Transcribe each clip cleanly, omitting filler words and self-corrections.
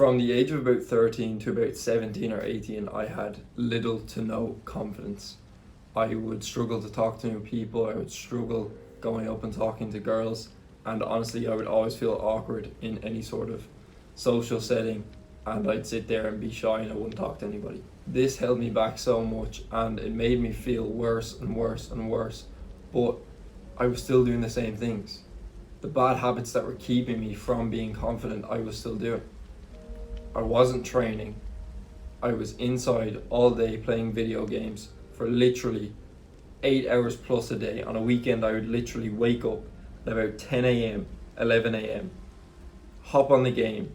From the age of about 13 to about 17 or 18, I had little to no confidence. I would struggle to talk to new people, I would struggle going up and talking to girls, and honestly I would always feel awkward in any sort of social setting, and I'd sit there and be shy and I wouldn't talk to anybody. This held me back so much and it made me feel worse and worse and worse, but I was still doing the same things. The bad habits that were keeping me from being confident, I was still doing. I wasn't training. I was inside all day playing video games for literally 8 hours plus a day. On a weekend, I would literally wake up at about 10 a.m., 11 a.m., hop on the game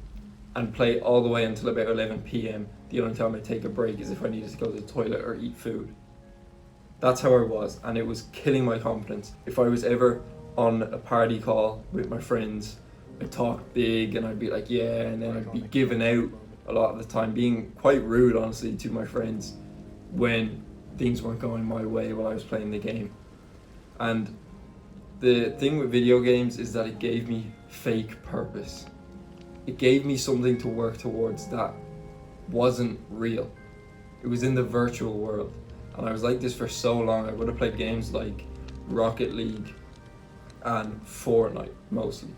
and play all the way until about 11 p.m. The only time I take a break is if I needed to go to the toilet or eat food. That's how I was, and it was killing my confidence. If I was ever on a party call with my friends, I'd talk big and I'd be like, yeah, and then I'd be giving out a lot of the time, being quite rude, honestly, to my friends when things weren't going my way while I was playing the game. And the thing with video games is that it gave me fake purpose. It gave me something to work towards that wasn't real. It was in the virtual world. And I was like this for so long. I would have played games like Rocket League and Fortnite mostly.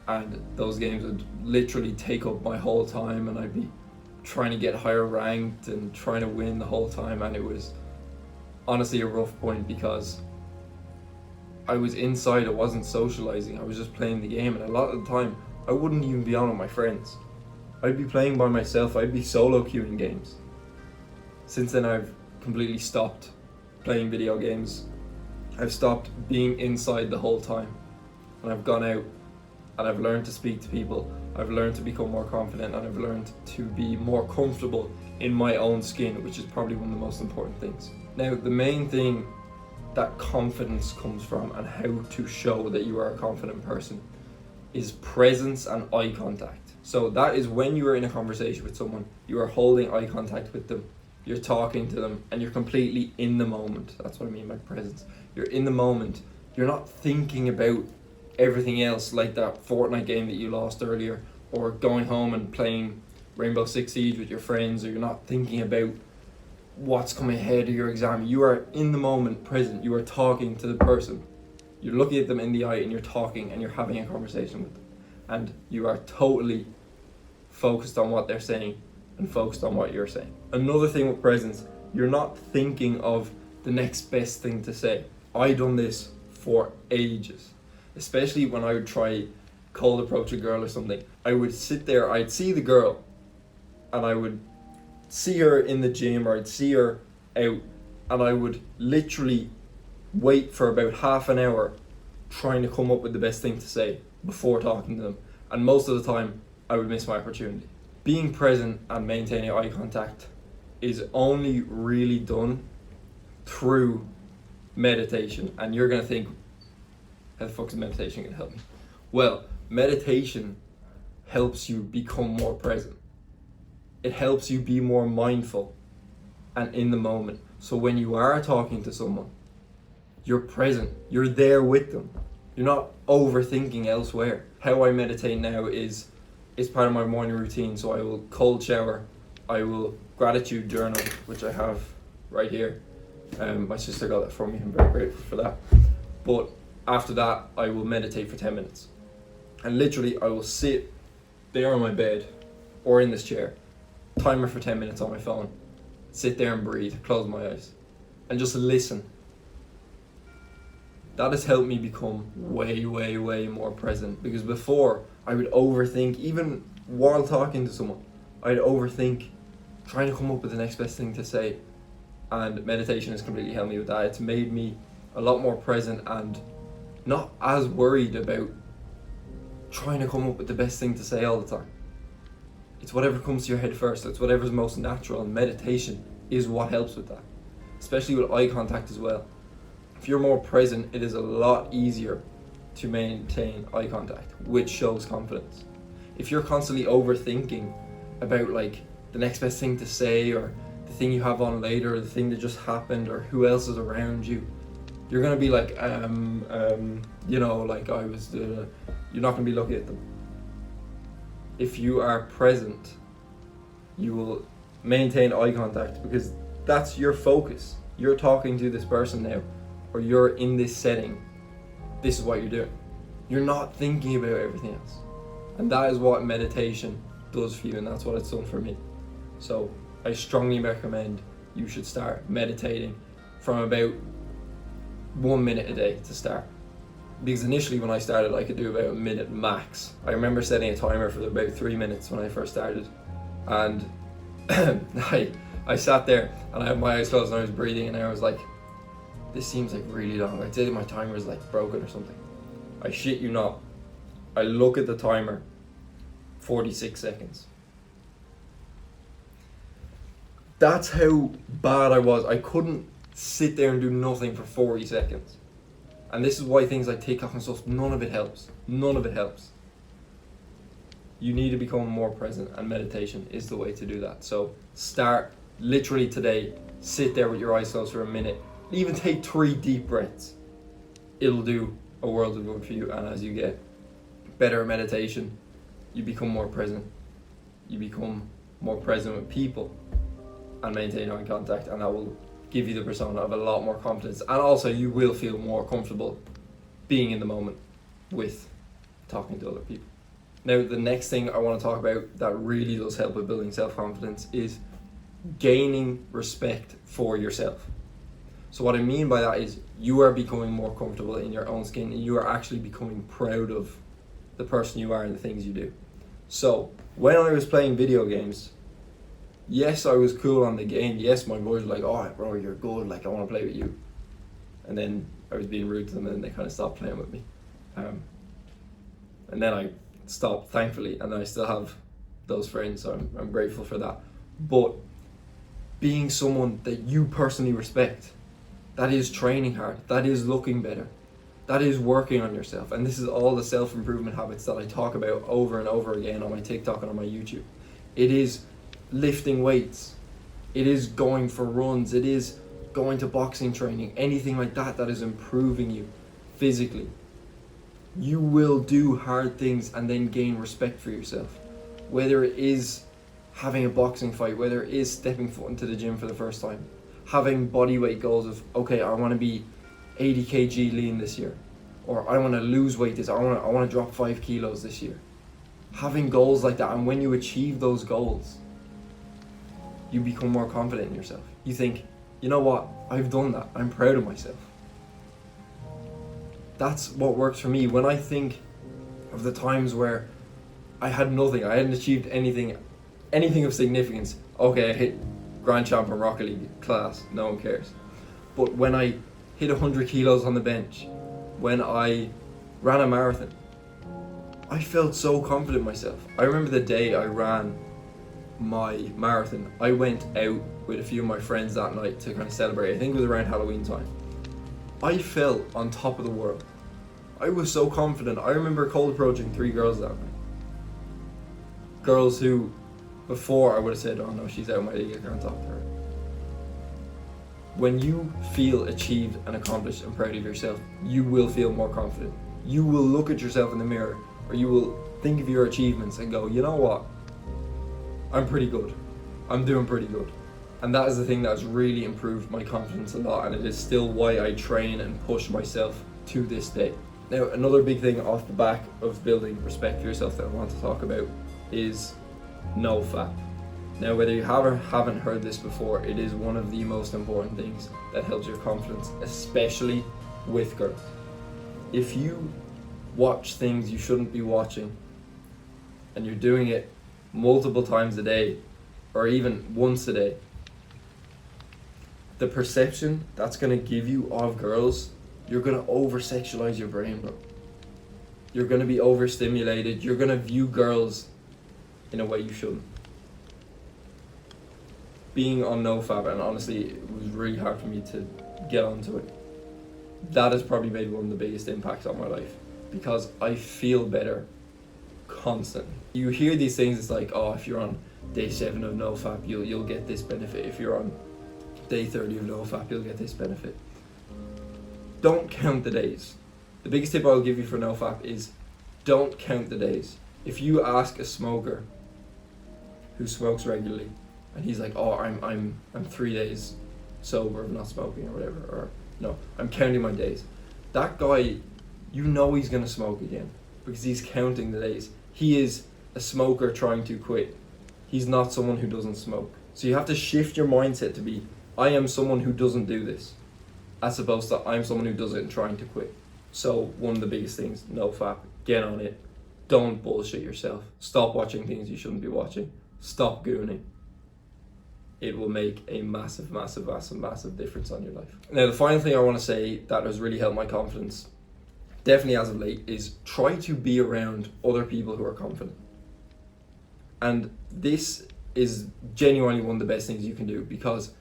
And those games would literally take up my whole time and I'd be trying to get higher ranked and trying to win the whole time, and it was honestly a rough point because I was inside, I wasn't socializing, I was just playing the game, and a lot of the time I wouldn't even be on with my friends. I'd be playing by myself, I'd be solo queuing games. Since then I've completely stopped playing video games. I've stopped being inside the whole time, and I've gone out and I've learned to speak to people. I've learned to become more confident, and I've learned to be more comfortable in my own skin, which is probably one of the most important things. Now, the main thing that confidence comes from and how to show that you are a confident person is presence and eye contact. So that is when you are in a conversation with someone, you are holding eye contact with them, you're talking to them, and you're completely in the moment. That's what I mean by presence. You're in the moment. You're not thinking about everything else, like that Fortnite game that you lost earlier, or going home and playing Rainbow Six Siege with your friends, or you're not thinking about what's coming ahead of your exam. You are in the moment, present. You are talking to the person. You're looking at them in the eye and you're talking and you're having a conversation with them. And you are totally focused on what they're saying and focused on what you're saying. Another thing with presence, you're not thinking of the next best thing to say. I done this for ages. Especially when I would try cold approach a girl or something. I would sit there, I'd see the girl and I would see her in the gym or I'd see her out, and I would literally wait for about half an hour trying to come up with the best thing to say before talking to them. And most of the time I would miss my opportunity. Being present and maintaining eye contact is only really done through meditation. And you're going to think, how the fuck is meditation going to help me? Well, meditation helps you become more present. It helps you be more mindful and in the moment. So when you are talking to someone, you're present, you're there with them. You're not overthinking elsewhere. How I meditate now is part of my morning routine. So I will cold shower, I will gratitude journal, which I have right here. My sister got that for me, I'm very grateful for that. But after that, I will meditate for 10 minutes. And literally, I will sit there on my bed or in this chair, timer for 10 minutes on my phone, sit there and breathe, close my eyes, and just listen. That has helped me become way, way, way more present, because before I would overthink, even while talking to someone, I'd overthink trying to come up with the next best thing to say. And meditation has completely helped me with that. It's made me a lot more present and not as worried about trying to come up with the best thing to say all the time. It's whatever comes to your head first. It's whatever's most natural, and meditation is what helps with that, especially with eye contact as well. If you're more present, it is a lot easier to maintain eye contact, which shows confidence. If you're constantly overthinking about like the next best thing to say, or the thing you have on later, or the thing that just happened, or who else is around you, you're gonna be like, like I was you're not gonna be looking at them. if you are present, you will maintain eye contact, because that's your focus. You're talking to this person now, or you're in this setting. This is what you're doing. You're not thinking about everything else. And that is what meditation does for you, and that's what it's done for me. So I strongly recommend you should start meditating from about 1 minute a day to start. Because initially when I started, I could do about a minute max. I remember setting a timer for about 3 minutes when I first started. And I sat there and I had my eyes closed and I was breathing, and I was like, this seems like really long. I'd say my timer is like broken or something. I shit you not. I look at the timer, 46 seconds. That's how bad I was. I couldn't sit there and do nothing for 40 seconds. And this is why things like TikTok and stuff, none of it helps. None of it helps. You need to become more present, and meditation is the way to do that. So start literally today, sit there with your eyes closed for a minute, even take 3 deep breaths. It'll do a world of good for you, and as you get better at meditation, you become more present. You become more present with people and maintain eye contact, and that will give you the persona of a lot more confidence, and also you will feel more comfortable being in the moment with talking to other people. Now, the next thing I want to talk about that really does help with building self-confidence is gaining respect for yourself. So what I mean by that is you are becoming more comfortable in your own skin, and you are actually becoming proud of the person you are and the things you do. So when I was playing video games, yes, I was cool on the game. Yes, my boys were like, oh bro, you're good, like I want to play with you. And then I was being rude to them, and then they kind of stopped playing with me. And then I stopped, thankfully, and I still have those friends, so I'm grateful for that. But being someone that you personally respect, that is training hard, that is looking better, that is working on yourself. And this is all the self-improvement habits that I talk about over and over again on my TikTok and on my YouTube. It is lifting weights, it is going for runs, it is going to boxing training, anything like that that is improving you physically. You will do hard things and then gain respect for yourself. Whether it is having a boxing fight, whether it is stepping foot into the gym for the first time, having body weight goals of, okay, I want to be 80 kg lean this year, or I want to lose weight this, I want to drop 5 kilos this year. Having goals like that, and when you achieve those goals, you become more confident in yourself. You think, you know what, I've done that, I'm proud of myself. That's what works for me. When I think of the times where I had nothing, I hadn't achieved anything of significance. Okay, I hit Grand Champ in Rocket League class, no one cares. But when I hit 100 kilos on the bench, when I ran a marathon, I felt so confident in myself. I remember the day I ran my marathon, I went out with a few of my friends that night to kind of celebrate. I think it was around Halloween time. I felt on top of the world. I was so confident. I remember cold approaching 3 girls that night. Girls who, before I would have said, oh no, she's out of my league, I can't talk to her. When you feel achieved and accomplished and proud of yourself, you will feel more confident. You will look at yourself in the mirror, or you will think of your achievements and go, you know what? I'm pretty good. I'm doing pretty good. And that is the thing that has really improved my confidence a lot, and it is still why I train and push myself to this day. Now, another big thing off the back of building respect for yourself that I want to talk about is NoFap. Now, whether you have or haven't heard this before, it is one of the most important things that helps your confidence, especially with girls. If you watch things you shouldn't be watching, and you're doing it multiple times a day, or even once a day, the perception that's going to give you of girls, you're going to over-sexualize your brain, bro. You're going to be overstimulated. You're going to view girls in a way you shouldn't. Being on NoFap, and honestly, it was really hard for me to get onto it. That has probably made one of the biggest impacts on my life, because I feel better constantly. You hear these things, it's like, oh, if you're on day 7 of NoFap, you'll get this benefit. If you're on day 30 of NoFap, you'll get this benefit. Don't count the days. The biggest tip I'll give you for NoFap is don't count the days. If you ask a smoker who smokes regularly, and he's like, oh, I'm 3 days sober of not smoking or whatever, or no, I'm counting my days. That guy, you know he's gonna smoke again because he's counting the days. He is a smoker trying to quit. He's not someone who doesn't smoke. So you have to shift your mindset to be, I am someone who doesn't do this, as opposed to I'm someone who does it and trying to quit. So one of the biggest things, NoFap, get on it. Don't bullshit yourself. Stop watching things you shouldn't be watching. Stop gooning. It will make a massive, massive, massive, massive difference on your life. Now, the final thing I want to say that has really helped my confidence, definitely as of late, is try to be around other people who are confident. And this is genuinely one of the best things you can do, because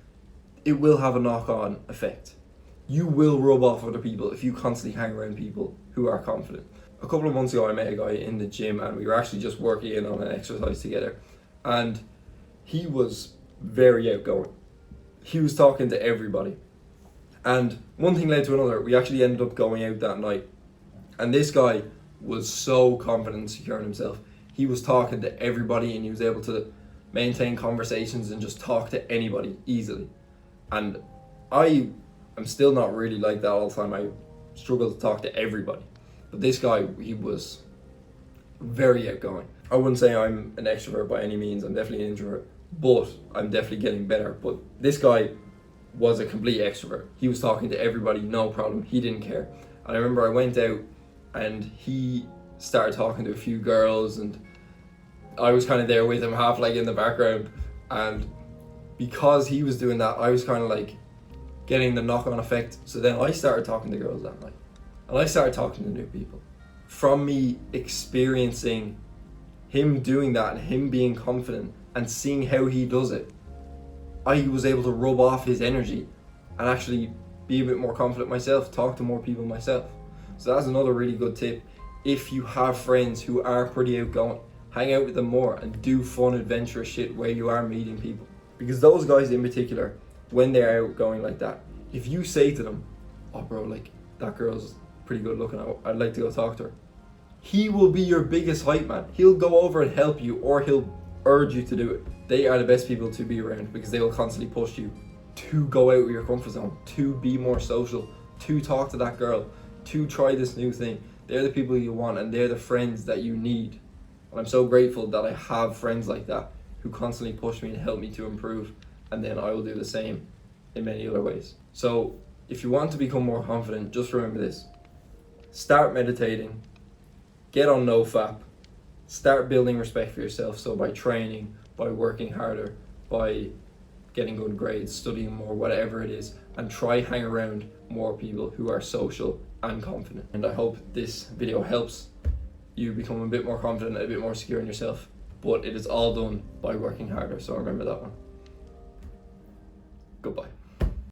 it will have a knock-on effect. You will rub off other people if you constantly hang around people who are confident. A couple of months ago, I met a guy in the gym, and we were actually just working in on an exercise together, and he was very outgoing. He was talking to everybody, and one thing led to another. We actually ended up going out that night, and this guy was so confident and secure in himself. He was talking to everybody, and he was able to maintain conversations and just talk to anybody easily. And I am still not really like that all the time. I struggle to talk to everybody, but this guy, he was very outgoing. I wouldn't say I'm an extrovert by any means. I'm definitely an introvert, but I'm definitely getting better. But this guy was a complete extrovert. He was talking to everybody, no problem. He didn't care. And I remember I went out and he started talking to a few girls, and I was kind of there with him, half like in the background. And because he was doing that, I was kind of like getting the knock-on effect. So then I started talking to girls that night, and I started talking to new people. From me experiencing him doing that and him being confident and seeing how he does it, I was able to rub off his energy and actually be a bit more confident myself, talk to more people myself. So that's another really good tip. If you have friends who are pretty outgoing, hang out with them more and do fun, adventurous shit where you are meeting people. Because those guys in particular, when they're outgoing like that, if you say to them, oh bro, like that girl's pretty good looking, I'd like to go talk to her, he will be your biggest hype man. He'll go over and help you, or he'll urge you to do it. They are the best people to be around because they will constantly push you to go out of your comfort zone, to be more social, to talk to that girl, to try this new thing. They're the people you want, and they're the friends that you need. And I'm so grateful that I have friends like that who constantly push me and help me to improve, and then I will do the same in many other ways. So if you want to become more confident, just remember this. Start meditating, get on NoFap, start building respect for yourself. So by training, by working harder, by getting good grades, studying more, whatever it is, and try hang around more people who are social and confident. And I hope this video helps you become a bit more confident, a bit more secure in yourself, but it is all done by working harder. So remember that one. Goodbye.